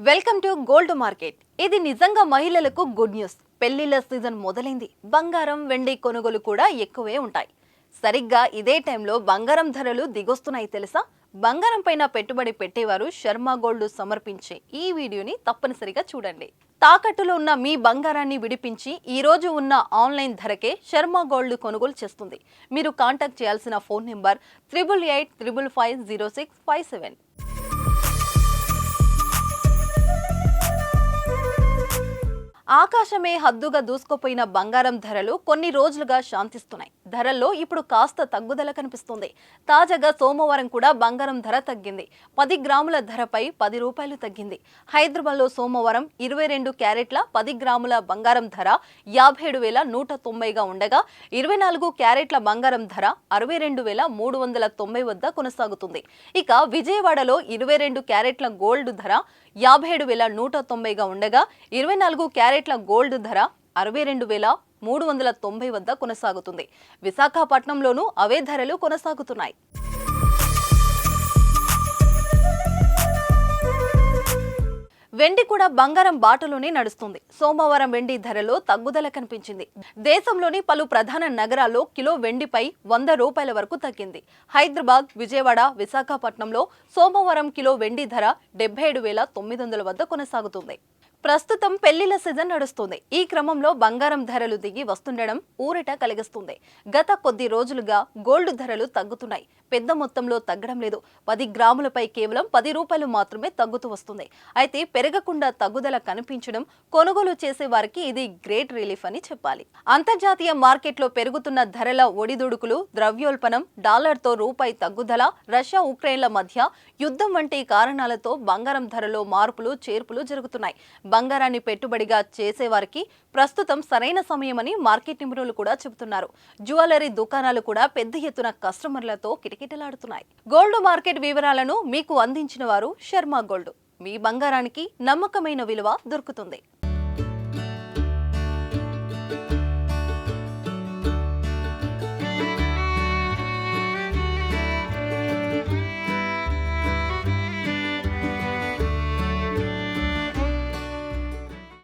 Welcome to gold market. ఇది నిజంగా మహిళలకు గుడ్ న్యూస్. పెళ్లిళ్ల సీజన్ మొదలైంది. బంగారం, వెండి కొనుగోలు కూడా ఎక్కువే ఉంటాయి. సరిగ్గా ఇదే టైంలో బంగారం ధరలు దిగొస్తున్నాయి తెలుసా? బంగారం పైన పెట్టుబడి పెట్టేవారు శర్మ గోల్డ్ సమర్పించే ఈ వీడియోని తప్పనిసరిగా చూడండి. తాకట్టులో ఉన్న మీ బంగారాన్ని విడిపించి ఈ రోజు ఉన్న ఆన్లైన్ ధరకే శర్మ గోల్డ్ కొనుగోలు చేస్తుంది. మీరు కాంటాక్ట్ చేయాల్సిన ఫోన్ నెంబర్ 8885550657. ఆకాశమే హద్దుగా దూసుకుపోయిన బంగారం ధరలు కొన్ని రోజులుగా శాంతిస్తున్నాయి. ధరల్లో ఇప్పుడు కాస్త తగ్గుదల కనిపిస్తుంది. తాజాగా సోమవారం కూడా బంగారం ధర తగ్గింది. 10 గ్రాముల ధరపై 10 రూపాయలు తగ్గింది. హైదరాబాద్లో సోమవారం 22 క్యారెట్ల 10 గ్రాముల బంగారం ధర 57,190గా ఉండగా 24 క్యారెట్ల బంగారం ధర 62,390 వద్ద కొనసాగుతుంది. ఇక విజయవాడలో 22 క్యారెట్ల గోల్డ్ ధర 57,190గా ఉండగా 24 క్యారెట్ల గోల్డ్ ధర 62,390 వద్ద కొనసాగుతుంది. విశాఖపట్నంలోనూ అవే ధరలు కొనసాగుతున్నాయి. వెండి కూడా బంగారం బాటలోనే నడుస్తుంది. సోమవారం వెండి ధరలో తగ్గుదల కనిపించింది. దేశంలోని పలు ప్రధాన నగరాల్లో కిలో వెండిపై 100 రూపాయల వరకు తగ్గింది. హైదరాబాద్, విజయవాడ, విశాఖపట్నంలో సోమవారం కిలో వెండి ధర 77,900 వద్ద కొనసాగుతుంది. ప్రస్తుతం పెళ్లిళ్ల సీజన్ నడుస్తుంది. ఈ క్రమంలో బంగారం ధరలు దిగి వస్తుండడం ఊరట కలిగిస్తుంది. గత కొద్ది రోజులుగా గోల్డ్ ధరలు తగ్గుతున్నాయి. పెద్ద మొత్తంలో తగ్గడం లేదు. 10 గ్రాములపై కేవలం 10 రూపాయలు మాత్రమే తగ్గుతూ వస్తుంది. అయితే పెరగకుండా తగ్గుదల కనిపించడం కొనుగోలు చేసే వారికి ఇది గ్రేట్ రిలీఫ్ అని చెప్పాలి. అంతర్జాతీయ మార్కెట్లో పెరుగుతున్న ధరల ఒడిదుడుకులు, ద్రవ్యోల్బణం, డాలర్తో రూపాయి తగ్గుదల, రష్యా ఉక్రెయిన్ల మధ్య యుద్ధం వంటి కారణాలతో బంగారం ధరలో మార్పులు చేర్పులు జరుగుతున్నాయి. బంగారాన్ని పెట్టుబడిగా చేసేవారికి ప్రస్తుతం సరైన సమయమని మార్కెట్ నిపుణులు కూడా చెబుతున్నారు. జ్యువెలరీ దుకాణాలు కూడా పెద్ద ఎత్తున కస్టమర్లతో కిటకిటలాడుతున్నాయి. గోల్డ్ మార్కెట్ వివరాలను మీకు అందించిన వారు శర్మ గోల్డ్. మీ బంగారానికి నమ్మకమైన విలువ దొరుకుతుంది.